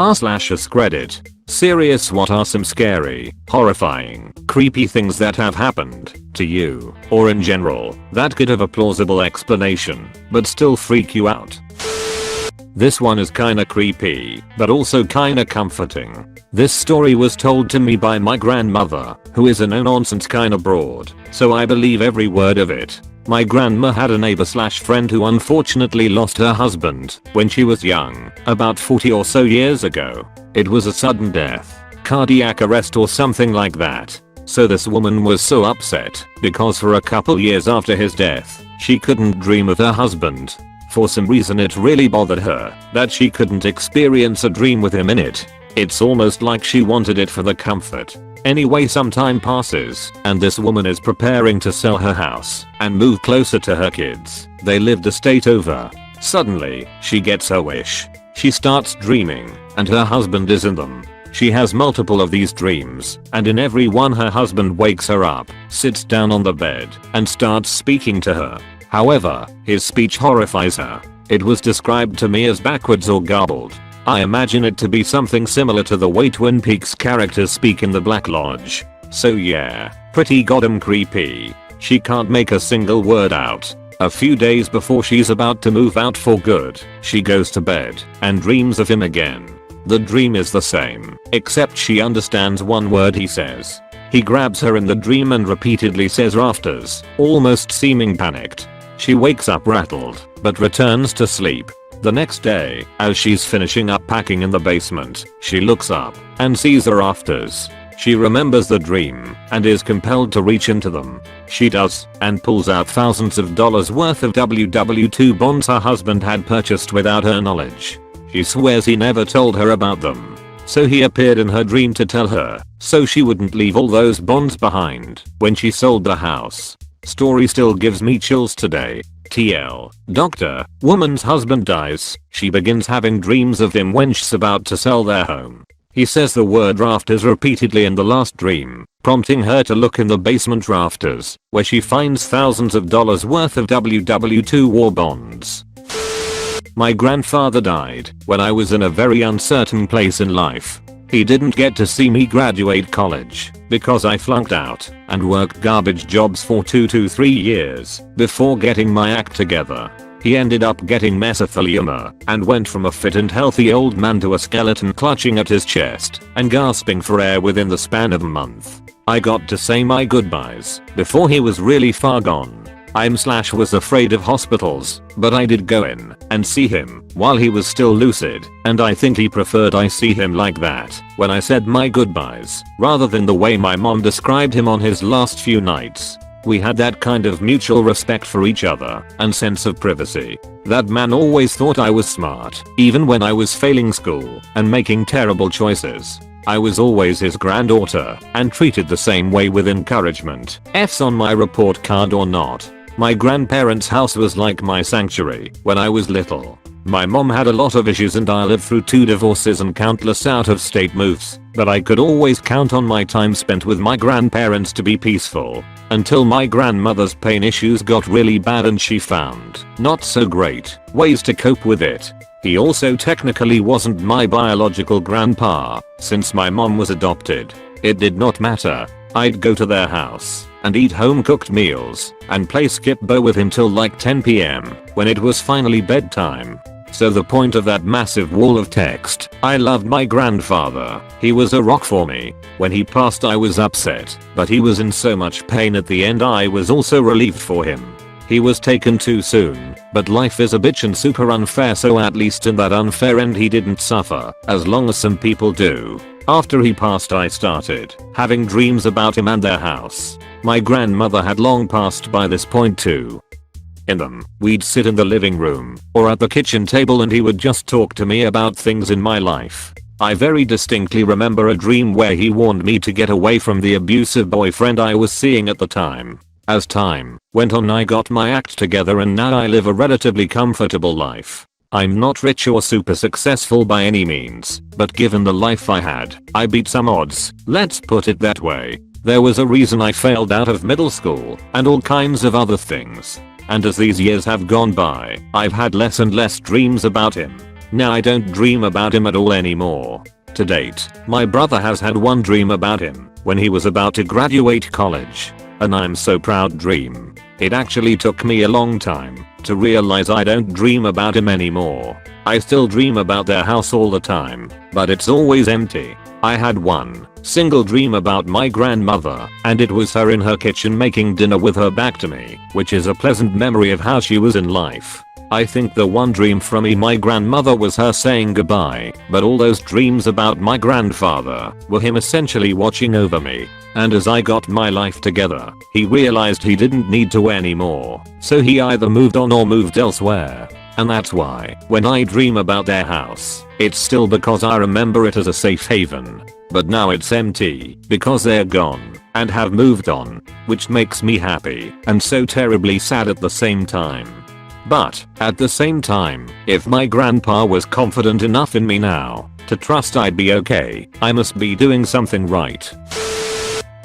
r/ask Reddit. Serious, what are some scary, horrifying, creepy things that have happened to you, or in general, that could have a plausible explanation, but still freak you out? This one is kinda creepy, but also kinda comforting. This story was told to me by my grandmother, who is a no-nonsense kinda broad, so I believe every word of it. My grandma had a neighbor/friend who unfortunately lost her husband when she was young, about 40 or so years ago. It was a sudden death, cardiac arrest or something like that. So this woman was so upset because for a couple years after his death, she couldn't dream of her husband. For some reason it really bothered her that she couldn't experience a dream with him in it. It's almost like she wanted it for the comfort. Anyway, some time passes and this woman is preparing to sell her house and move closer to her kids. They lived a state over. Suddenly, she gets her wish. She starts dreaming and her husband is in them. She has multiple of these dreams, and in every one her husband wakes her up, sits down on the bed, and starts speaking to her. However, his speech horrifies her. It was described to me as backwards or garbled. I imagine it to be something similar to the way Twin Peaks characters speak in the Black Lodge. So yeah, pretty goddamn creepy. She can't make a single word out. A few days before she's about to move out for good, she goes to bed and dreams of him again. The dream is the same, except she understands one word he says. He grabs her in the dream and repeatedly says rafters, almost seeming panicked. She wakes up rattled, but returns to sleep. The next day, as she's finishing up packing in the basement, she looks up and sees the rafters. She remembers the dream and is compelled to reach into them. She does and pulls out thousands of dollars worth of WW2 bonds her husband had purchased without her knowledge. She swears he never told her about them. So he appeared in her dream to tell her, so she wouldn't leave all those bonds behind when she sold the house. Story still gives me chills today. TL. Doctor, woman's husband dies. She begins having dreams of him when she's about to sell their home. He says the word rafters repeatedly in the last dream, prompting her to look in the basement rafters, where she finds thousands of dollars worth of WW2 war bonds. My grandfather died when I was in a very uncertain place in life. He didn't get to see me graduate college because I flunked out and worked garbage jobs for 2 to 3 years before getting my act together. He ended up getting mesothelioma and went from a fit and healthy old man to a skeleton clutching at his chest and gasping for air within the span of a month. I got to say my goodbyes before he was really far gone. Was afraid of hospitals, but I did go in and see him while he was still lucid, and I think he preferred I see him like that when I said my goodbyes, rather than the way my mom described him on his last few nights. We had that kind of mutual respect for each other and sense of privacy. That man always thought I was smart, even when I was failing school and making terrible choices. I was always his granddaughter and treated the same way with encouragement, F's on my report card or not. My grandparents' house was like my sanctuary when I was little. My mom had a lot of issues and I lived through 2 divorces and countless out-of-state moves, but I could always count on my time spent with my grandparents to be peaceful. Until my grandmother's pain issues got really bad and she found not so great ways to cope with it. He also technically wasn't my biological grandpa, since my mom was adopted. It did not matter. I'd go to their house and eat home cooked meals and play skip-bo with him till like 10 PM when it was finally bedtime. So the point of that massive wall of text, I loved my grandfather, he was a rock for me. When he passed I was upset, but he was in so much pain at the end I was also relieved for him. He was taken too soon, but life is a bitch and super unfair, so at least in that unfair end he didn't suffer, as long as some people do. After he passed I started having dreams about him and their house. My grandmother had long passed by this point too. In them, we'd sit in the living room or at the kitchen table and he would just talk to me about things in my life. I very distinctly remember a dream where he warned me to get away from the abusive boyfriend I was seeing at the time. As time went on I got my act together and now I live a relatively comfortable life. I'm not rich or super successful by any means, but given the life I had, I beat some odds, let's put it that way. There was a reason I failed out of middle school and all kinds of other things. And as these years have gone by, I've had less and less dreams about him. Now I don't dream about him at all anymore. To date, my brother has had one dream about him when he was about to graduate college. And I'm so proud dream. It actually took me a long time to realize I don't dream about him anymore. I still dream about their house all the time, but it's always empty. I had one single dream about my grandmother, and it was her in her kitchen making dinner with her back to me, which is a pleasant memory of how she was in life. I think the one dream from my grandmother was her saying goodbye, but all those dreams about my grandfather were him essentially watching over me. And as I got my life together, he realized he didn't need to anymore, so he either moved on or moved elsewhere. And that's why, when I dream about their house, it's still because I remember it as a safe haven. But now it's empty, because they're gone, and have moved on, which makes me happy, and so terribly sad at the same time. But, at the same time, if my grandpa was confident enough in me now, to trust I'd be okay, I must be doing something right.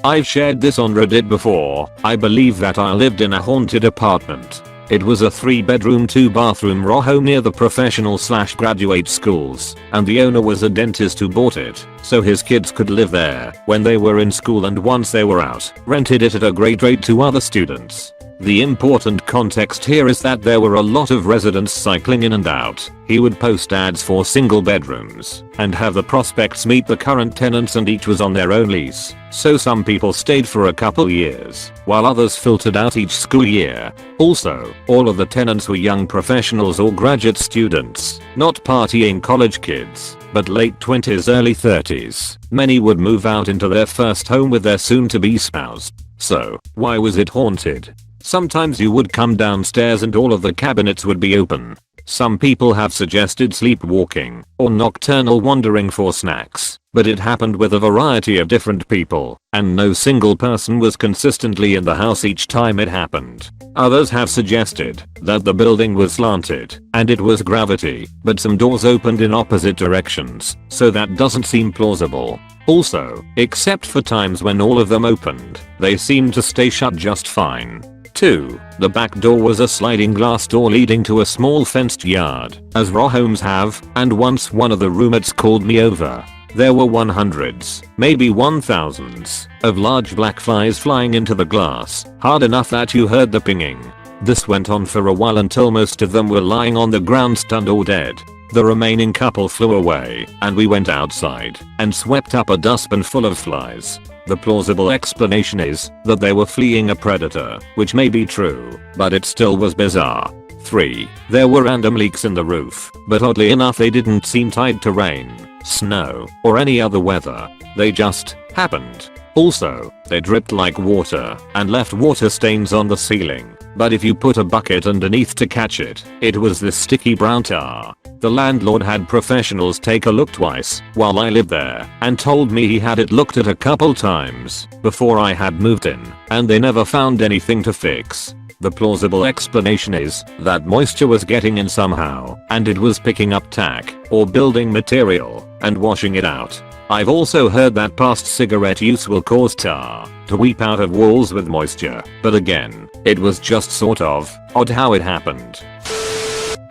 I've shared this on Reddit before. I believe that I lived in a haunted apartment. It was a 3-bedroom 2-bathroom raw home near the professional/graduate schools, and the owner was a dentist who bought it, so his kids could live there when they were in school, and once they were out, rented it at a great rate to other students. The important context here is that there were a lot of residents cycling in and out. He would post ads for single bedrooms and have the prospects meet the current tenants, and each was on their own lease. So some people stayed for a couple years, while others filtered out each school year. Also, all of the tenants were young professionals or graduate students, not partying college kids, but late 20s early 30s. Many would move out into their first home with their soon-to-be spouse. So, why was it haunted? Sometimes you would come downstairs and all of the cabinets would be open. Some people have suggested sleepwalking or nocturnal wandering for snacks, but it happened with a variety of different people, and no single person was consistently in the house each time it happened. Others have suggested that the building was slanted and it was gravity, but some doors opened in opposite directions, so that doesn't seem plausible. Also, except for times when all of them opened, they seemed to stay shut just fine. 2. The back door was a sliding glass door leading to a small fenced yard, as raw homes have, and once one of the roommates called me over. There were hundreds, maybe 1000s, of large black flies flying into the glass, hard enough that you heard the pinging. This went on for a while until most of them were lying on the ground stunned or dead. The remaining couple flew away, and we went outside and swept up a dustbin full of flies. The plausible explanation is that they were fleeing a predator, which may be true, but it still was bizarre. 3. There were random leaks in the roof, but oddly enough they didn't seem tied to rain, snow, or any other weather. They just happened. Also, they dripped like water and left water stains on the ceiling, but if you put a bucket underneath to catch it, it was this sticky brown tar. The landlord had professionals take a look twice while I lived there and told me he had it looked at a couple times before I had moved in, and they never found anything to fix. The plausible explanation is that moisture was getting in somehow, and it was picking up tack or building material and washing it out. I've also heard that past cigarette use will cause tar to weep out of walls with moisture, but again, it was just sort of odd how it happened.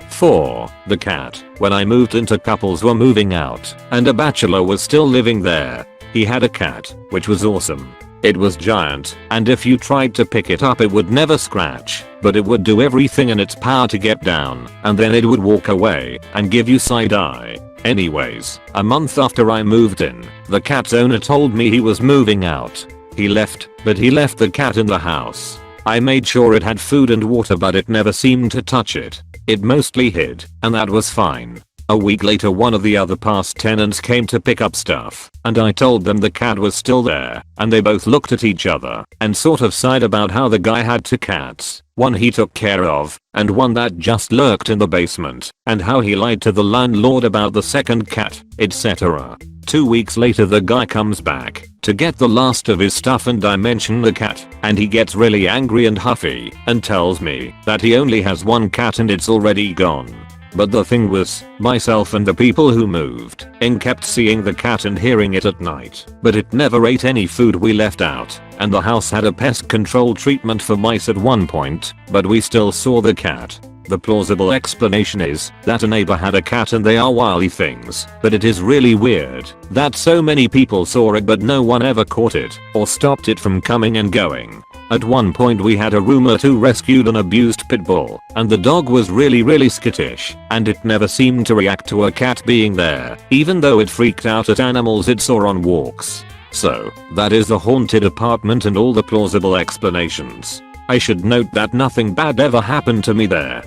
4. The cat. When I moved into, couples were moving out, and a bachelor was still living there. He had a cat, which was awesome. It was giant, and if you tried to pick it up it would never scratch, but it would do everything in its power to get down, and then it would walk away and give you side eye. Anyways, a month after I moved in, the cat's owner told me he was moving out. He left, but he left the cat in the house. I made sure it had food and water, but it never seemed to touch it. It mostly hid, and that was fine. A week later one of the other past tenants came to pick up stuff, and I told them the cat was still there, and they both looked at each other and sort of sighed about how the guy had 2 cats, one he took care of, and one that just lurked in the basement, and how he lied to the landlord about the second cat, etc. 2 weeks later the guy comes back to get the last of his stuff, and I mention the cat, and he gets really angry and huffy and tells me that he only has 1 cat and it's already gone. But the thing was, myself and the people who moved in kept seeing the cat and hearing it at night, but it never ate any food we left out, and the house had a pest control treatment for mice at one point, but we still saw the cat. The plausible explanation is that a neighbor had a cat and they are wily things, but it is really weird that so many people saw it but no one ever caught it or stopped it from coming and going. At one point we had a roommate who rescued an abused pit bull, and the dog was really skittish, and it never seemed to react to a cat being there, even though it freaked out at animals it saw on walks. So, that is the haunted apartment and all the plausible explanations. I should note that nothing bad ever happened to me there.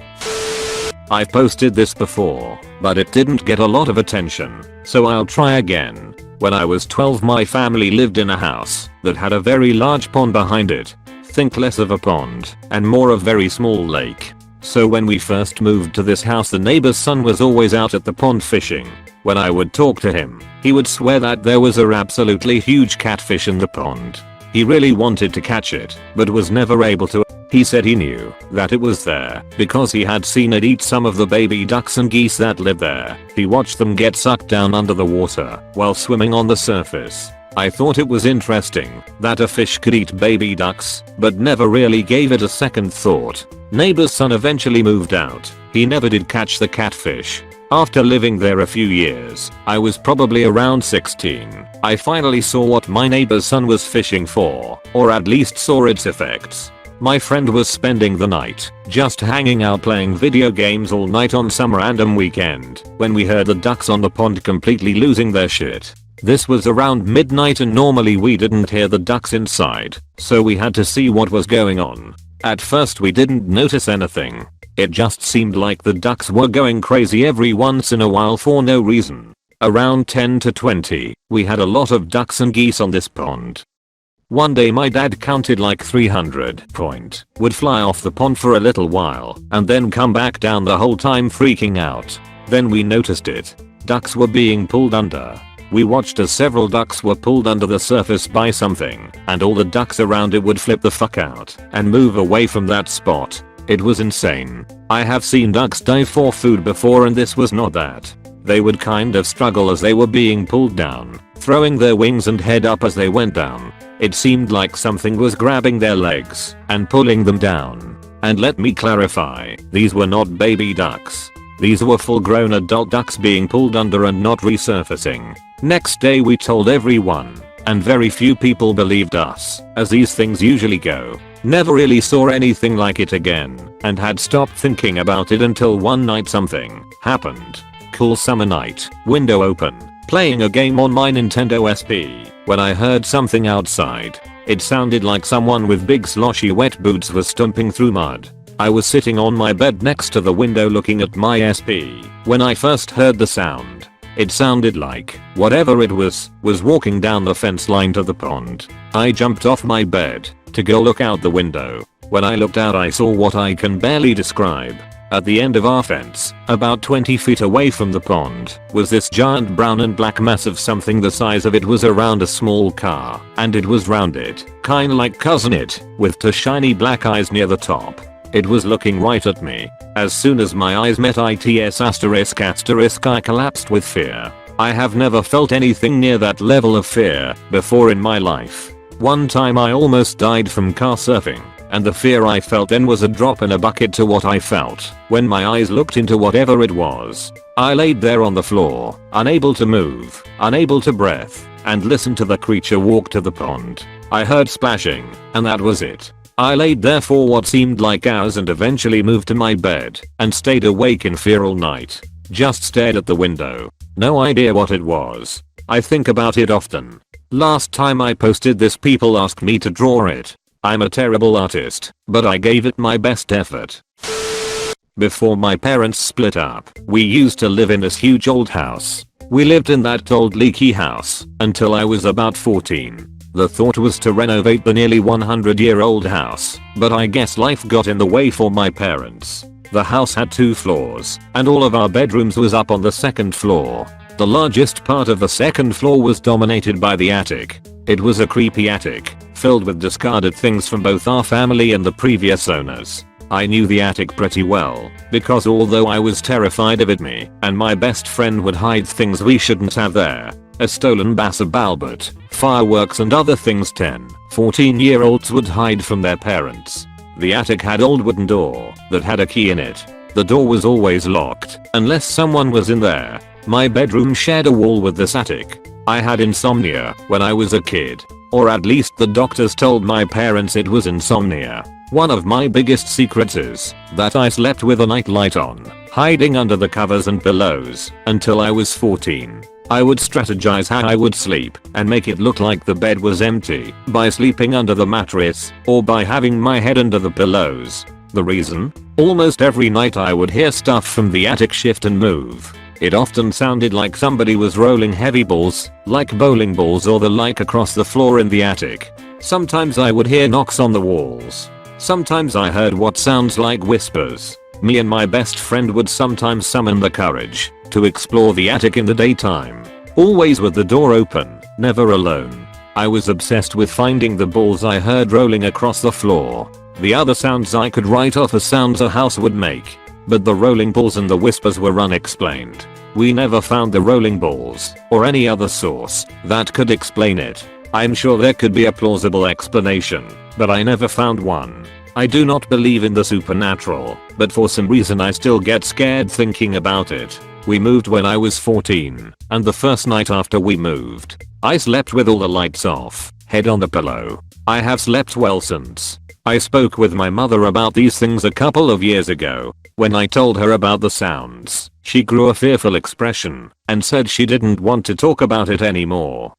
I've posted this before, but it didn't get a lot of attention, so I'll try again. When I was 12 my family lived in a house that had a very large pond behind it. Think less of a pond and more of very small lake. So when we first moved to this house the neighbor's son was always out at the pond fishing. When I would talk to him, he would swear that there was a absolutely huge catfish in the pond. He really wanted to catch it, but was never able to. He said he knew that it was there because he had seen it eat some of the baby ducks and geese that lived there. He watched them get sucked down under the water while swimming on the surface. I thought it was interesting that a fish could eat baby ducks, but never really gave it a second thought. Neighbor's son eventually moved out. He never did catch the catfish. After living there a few years, I was probably around 16, I finally saw what my neighbor's son was fishing for, or at least saw its effects. My friend was spending the night, just hanging out playing video games all night on some random weekend, when we heard the ducks on the pond completely losing their shit. This was around midnight and normally we didn't hear the ducks inside, so we had to see what was going on. At first we didn't notice anything. It just seemed like the ducks were going crazy every once in a while for no reason. Around 10 to 20, we had a lot of ducks and geese on this pond. One day my dad counted like 300, would fly off the pond for a little while and then come back down the whole time freaking out. Then we noticed it. Ducks were being pulled under. We watched as several ducks were pulled under the surface by something, and all the ducks around it would flip the fuck out and move away from that spot. It was insane. I have seen ducks dive for food before and this was not that. They would kind of struggle as they were being pulled down, throwing their wings and head up as they went down. It seemed like something was grabbing their legs and pulling them down. And let me clarify, these were not baby ducks. These were full-grown adult ducks being pulled under and not resurfacing. Next day we told everyone, and very few people believed us, as these things usually go. Never really saw anything like it again, and had stopped thinking about it until one night something happened. Cool summer night, window open, playing a game on my Nintendo SP, when I heard something outside. It sounded like someone with big sloshy wet boots was stomping through mud. I was sitting on my bed next to the window looking at my SP when I first heard the sound. It sounded like whatever it was walking down the fence line to the pond. I jumped off my bed to go look out the window. When I looked out I saw what I can barely describe. At the end of our fence, about 20 feet away from the pond, was this giant brown and black mass of something the size of it was around a small car, and it was rounded, kinda like Cousin It, with two shiny black eyes near the top. It was looking right at me. As soon as my eyes met its ***, I collapsed with fear. I have never felt anything near that level of fear before in my life. One time I almost died from car surfing, and the fear I felt then was a drop in a bucket to what I felt when my eyes looked into whatever it was. I laid there on the floor, unable to move, unable to breathe, and listened to the creature walk to the pond. I heard splashing, and that was it. I laid there for what seemed like hours and eventually moved to my bed and stayed awake in fear all night. Just stared at the window. No idea what it was. I think about it often. Last time I posted this people asked me to draw it. I'm a terrible artist, but I gave it my best effort. Before my parents split up, we used to live in this huge old house. We lived in that old leaky house until I was about 14. The thought was to renovate the nearly 100-year-old house, but I guess life got in the way for my parents. The house had 2 floors, and all of our bedrooms was up on the 2nd floor. The largest part of the 2nd floor was dominated by the attic. It was a creepy attic, filled with discarded things from both our family and the previous owners. I knew the attic pretty well, because although I was terrified of it, me and my best friend would hide things we shouldn't have there. A stolen Bass of Balbert, fireworks and other things 10, 14-year-olds would hide from their parents. The attic had old wooden door that had a key in it. The door was always locked, unless someone was in there. My bedroom shared a wall with this attic. I had insomnia when I was a kid. Or at least the doctors told my parents it was insomnia. One of my biggest secrets is that I slept with a nightlight on, hiding under the covers and pillows, until I was 14. I would strategize how I would sleep and make it look like the bed was empty by sleeping under the mattress or by having my head under the pillows. The reason? Almost every night I would hear stuff from the attic shift and move. It often sounded like somebody was rolling heavy balls, like bowling balls or the like across the floor in the attic. Sometimes I would hear knocks on the walls. Sometimes I heard what sounds like whispers. Me and my best friend would sometimes summon the courage to explore the attic in the daytime. Always with the door open, never alone. I was obsessed with finding the balls I heard rolling across the floor. The other sounds I could write off as sounds a house would make. But the rolling balls and the whispers were unexplained. We never found the rolling balls or any other source that could explain it. I'm sure there could be a plausible explanation, but I never found one. I do not believe in the supernatural, but for some reason I still get scared thinking about it. We moved when I was 14, and the first night after we moved, I slept with all the lights off, head on the pillow. I have slept well since. I spoke with my mother about these things a couple of years ago. When I told her about the sounds, she grew a fearful expression and said she didn't want to talk about it anymore.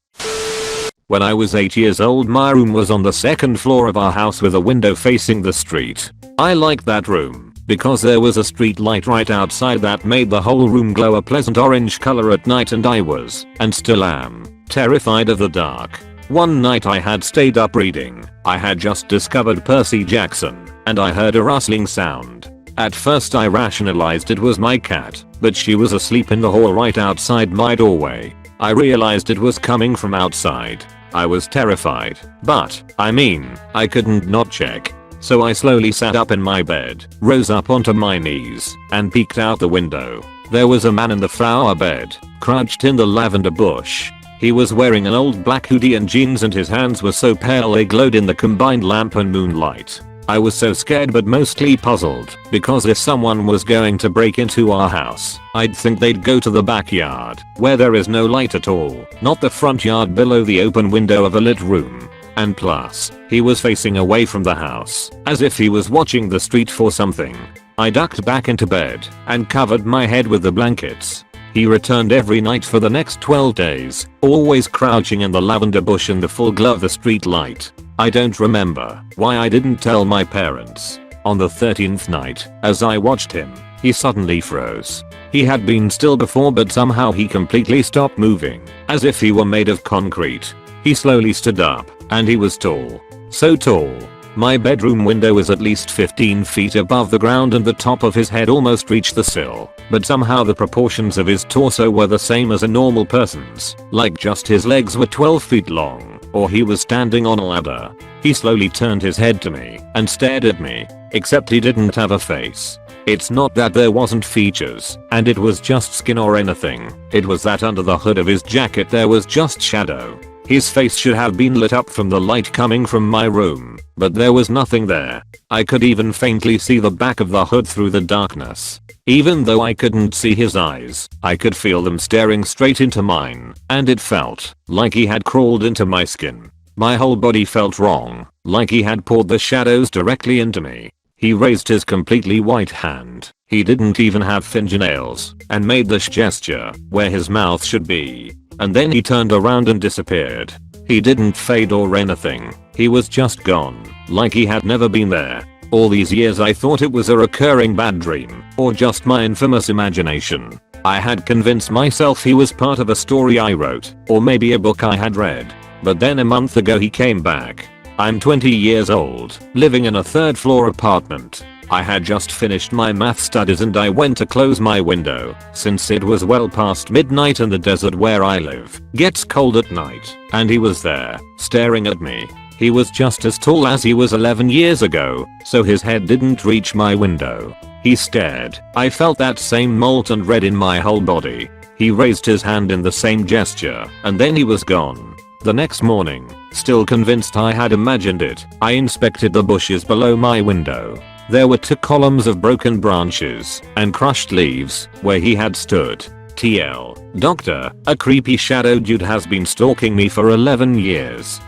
When I was 8 years old, my room was on the second floor of our house with a window facing the street. I liked that room because there was a street light right outside that made the whole room glow a pleasant orange color at night, and I was, and still am, terrified of the dark. One night I had stayed up reading. I had just discovered Percy Jackson, and I heard a rustling sound. At first I rationalized it was my cat, but she was asleep in the hall right outside my doorway. I realized it was coming from outside. I was terrified, but, I couldn't not check. So I slowly sat up in my bed, rose up onto my knees, and peeked out the window. There was a man in the flower bed, crouched in the lavender bush. He was wearing an old black hoodie and jeans, and his hands were so pale they glowed in the combined lamp and moonlight. I was so scared but mostly puzzled, because if someone was going to break into our house, I'd think they'd go to the backyard, where there is no light at all, not the front yard below the open window of a lit room. And plus, he was facing away from the house, as if he was watching the street for something. I ducked back into bed and covered my head with the blankets. He returned every night for the next 12 days, always crouching in the lavender bush in the full glow of the street light. I don't remember why I didn't tell my parents. On the 13th night, as I watched him, he suddenly froze. He had been still before, but somehow he completely stopped moving, as if he were made of concrete. He slowly stood up, and he was tall. So tall. My bedroom window was at least 15 feet above the ground, and the top of his head almost reached the sill, but somehow the proportions of his torso were the same as a normal person's, like just his legs were 12 feet long, or he was standing on a ladder. He slowly turned his head to me and stared at me, except he didn't have a face. It's not that there wasn't features, and it was just skin or anything. It was that under the hood of his jacket there was just shadow. His face should have been lit up from the light coming from my room, but there was nothing there. I could even faintly see the back of the hood through the darkness. Even though I couldn't see his eyes, I could feel them staring straight into mine, and it felt like he had crawled into my skin. My whole body felt wrong, like he had poured the shadows directly into me. He raised his completely white hand. He didn't even have fingernails, and made this gesture where his mouth should be. And then he turned around and disappeared. He didn't fade or anything. He was just gone, like he had never been there. All these years I thought it was a recurring bad dream, or just my infamous imagination. I had convinced myself he was part of a story I wrote, or maybe a book I had read. But then a month ago he came back. I'm 20 years old, living in a third floor apartment. I had just finished my math studies and I went to close my window, since it was well past midnight and the desert where I live gets cold at night, and he was there, staring at me. He was just as tall as he was 11 years ago, so his head didn't reach my window. He stared. I felt that same molten red in my whole body. He raised his hand in the same gesture, and then he was gone. The next morning, still convinced I had imagined it, I inspected the bushes below my window. There were 2 columns of broken branches and crushed leaves where he had stood. TL. Doctor, a creepy shadow dude has been stalking me for 11 years.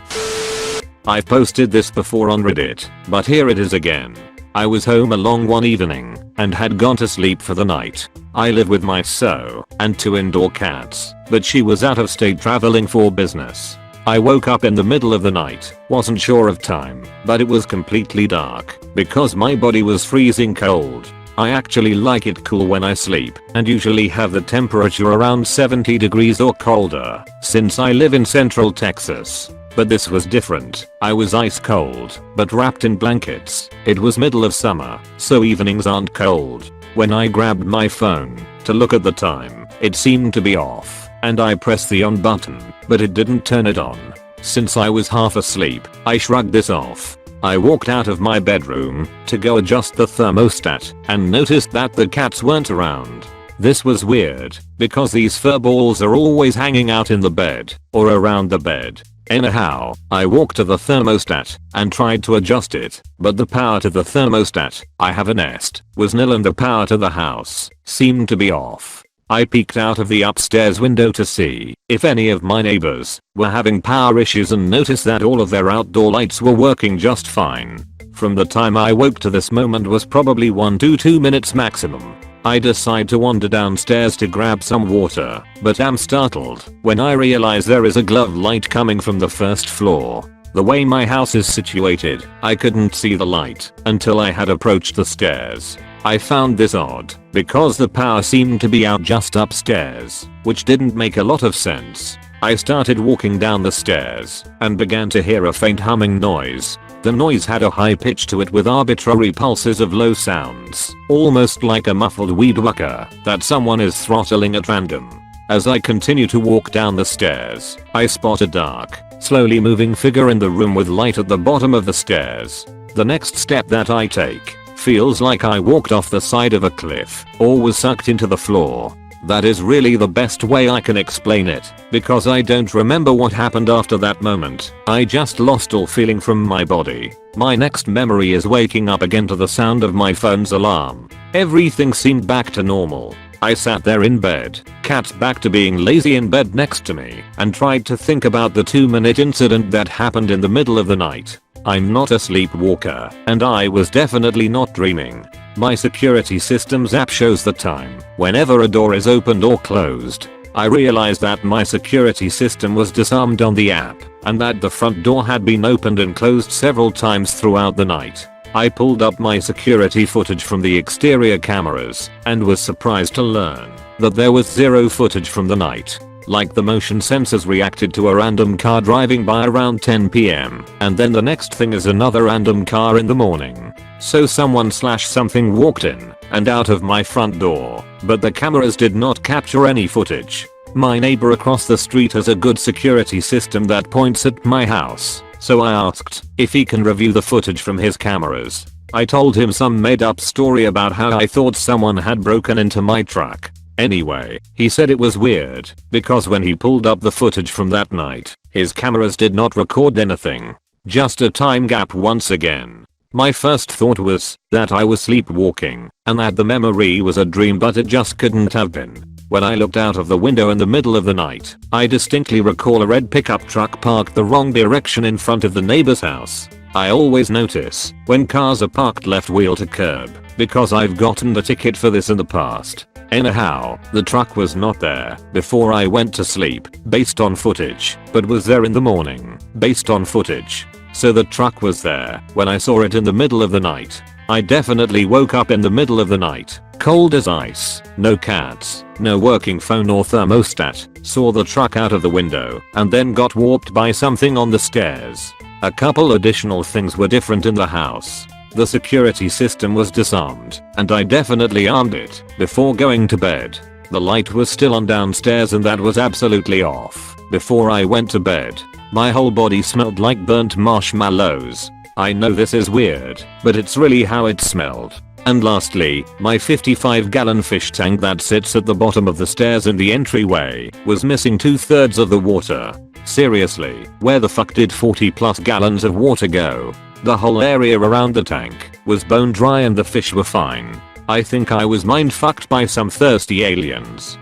I've posted this before on Reddit, but here it is again. I was home along one evening and had gone to sleep for the night. I live with my so and 2 indoor cats, but she was out of state traveling for business. I woke up in the middle of the night, wasn't sure of time, but it was completely dark because my body was freezing cold. I actually like it cool when I sleep and usually have the temperature around 70 degrees or colder since I live in central Texas. But this was different. I was ice cold, but wrapped in blankets. It was middle of summer, so evenings aren't cold. When I grabbed my phone to look at the time, it seemed to be off, and I pressed the on button, but it didn't turn it on. Since I was half asleep, I shrugged this off. I walked out of my bedroom to go adjust the thermostat and noticed that the cats weren't around. This was weird because these fur balls are always hanging out in the bed or around the bed. Anyhow, I walked to the thermostat and tried to adjust it, but the power to the thermostat, I have a Nest, was nil and the power to the house seemed to be off. I peeked out of the upstairs window to see if any of my neighbors were having power issues and noticed that all of their outdoor lights were working just fine. From the time I woke to this moment was probably 1 to 2 minutes maximum. I decide to wander downstairs to grab some water, but am startled when I realize there is a glove light coming from the first floor. The way my house is situated, I couldn't see the light until I had approached the stairs. I found this odd because the power seemed to be out just upstairs, which didn't make a lot of sense. I started walking down the stairs and began to hear a faint humming noise. The noise had a high pitch to it with arbitrary pulses of low sounds, almost like a muffled weed whacker that someone is throttling at random. As I continue to walk down the stairs, I spot a dark, slowly moving figure in the room with light at the bottom of the stairs. The next step that I take feels like I walked off the side of a cliff or was sucked into the floor. That is really the best way I can explain it, because I don't remember what happened after that moment. I just lost all feeling from my body. My next memory is waking up again to the sound of my phone's alarm. Everything seemed back to normal. I sat there in bed, cat back to being lazy in bed next to me, and tried to think about the 2-minute incident that happened in the middle of the night. I'm not a sleepwalker, and I was definitely not dreaming. My security system's app shows the time whenever a door is opened or closed. I realized that my security system was disarmed on the app and that the front door had been opened and closed several times throughout the night. I pulled up my security footage from the exterior cameras and was surprised to learn that there was 0 footage from the night. Like the motion sensors reacted to a random car driving by around 10 PM, and then the next thing is another random car in the morning. So someone/something walked in and out of my front door, but the cameras did not capture any footage. My neighbor across the street has a good security system that points at my house, so I asked if he can review the footage from his cameras. I told him some made up story about how I thought someone had broken into my truck. Anyway, he said it was weird because when he pulled up the footage from that night, his cameras did not record anything. Just a time gap once again. My first thought was that I was sleepwalking and that the memory was a dream, but it just couldn't have been. When I looked out of the window in the middle of the night, I distinctly recall a red pickup truck parked the wrong direction in front of the neighbor's house. I always notice when cars are parked left wheel to curb because I've gotten the ticket for this in the past. Anyhow, the truck was not there before I went to sleep, based on footage, but was there in the morning, based on footage. So the truck was there when I saw it in the middle of the night. I definitely woke up in the middle of the night, cold as ice, no cats, no working phone or thermostat, saw the truck out of the window, and then got warped by something on the stairs. A couple additional things were different in the house. The security system was disarmed, and I definitely armed it before going to bed. The light was still on downstairs and that was absolutely off before I went to bed. My whole body smelled like burnt marshmallows. I know this is weird, but it's really how it smelled. And lastly, my 55-gallon fish tank that sits at the bottom of the stairs in the entryway was missing 2/3 of the water. Seriously, where the fuck did 40+ gallons of water go? The whole area around the tank was bone dry and the fish were fine. I think I was mind fucked by some thirsty aliens.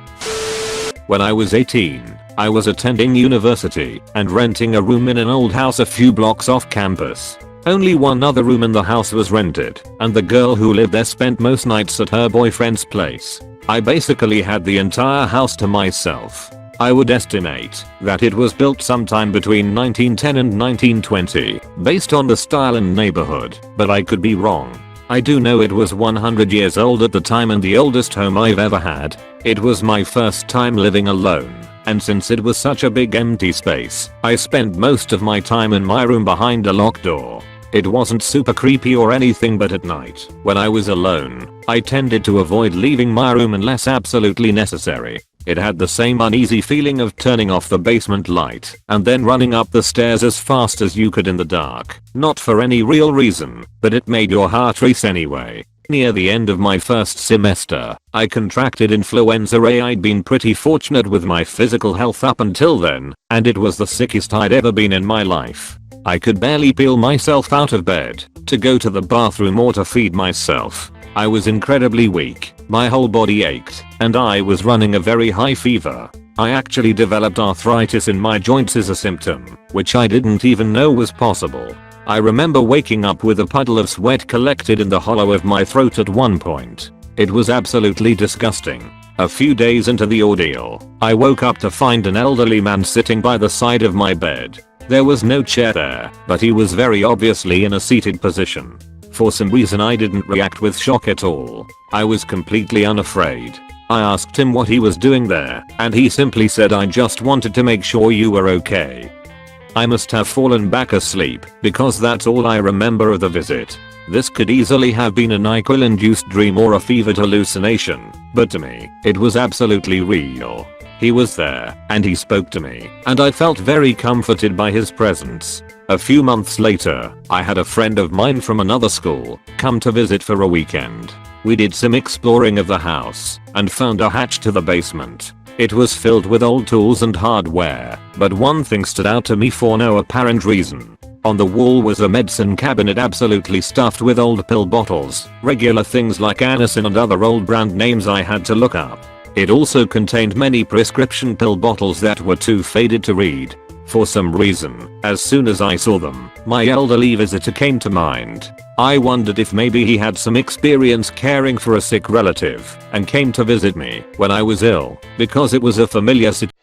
When I was 18, I was attending university and renting a room in an old house a few blocks off campus. Only one other room in the house was rented, and the girl who lived there spent most nights at her boyfriend's place. I basically had the entire house to myself. I would estimate that it was built sometime between 1910 and 1920, based on the style and neighborhood, but I could be wrong. I do know it was 100 years old at the time and the oldest home I've ever had. It was my first time living alone, and since it was such a big empty space, I spent most of my time in my room behind a locked door. It wasn't super creepy or anything, but at night, when I was alone, I tended to avoid leaving my room unless absolutely necessary. It had the same uneasy feeling of turning off the basement light and then running up the stairs as fast as you could in the dark. Not for any real reason, but it made your heart race anyway. Near the end of my first semester, I contracted influenza A. I'd been pretty fortunate with my physical health up until then, and it was the sickest I'd ever been in my life. I could barely peel myself out of bed to go to the bathroom or to feed myself. I was incredibly weak, my whole body ached, and I was running a very high fever. I actually developed arthritis in my joints as a symptom, which I didn't even know was possible. I remember waking up with a puddle of sweat collected in the hollow of my throat at one point. It was absolutely disgusting. A few days into the ordeal, I woke up to find an elderly man sitting by the side of my bed. There was no chair there, but he was very obviously in a seated position. For some reason I didn't react with shock at all. I was completely unafraid. I asked him what he was doing there, and he simply said, "I just wanted to make sure you were okay." I must have fallen back asleep, because that's all I remember of the visit. This could easily have been a NyQuil-induced dream or a fevered hallucination, but to me, it was absolutely real. He was there, and he spoke to me, and I felt very comforted by his presence. A few months later, I had a friend of mine from another school come to visit for a weekend. We did some exploring of the house and found a hatch to the basement. It was filled with old tools and hardware, but one thing stood out to me for no apparent reason. On the wall was a medicine cabinet absolutely stuffed with old pill bottles, regular things like Anacin and other old brand names I had to look up. It also contained many prescription pill bottles that were too faded to read. For some reason, as soon as I saw them, my elderly visitor came to mind. I wondered if maybe he had some experience caring for a sick relative and came to visit me when I was ill, because it was a familiar situation.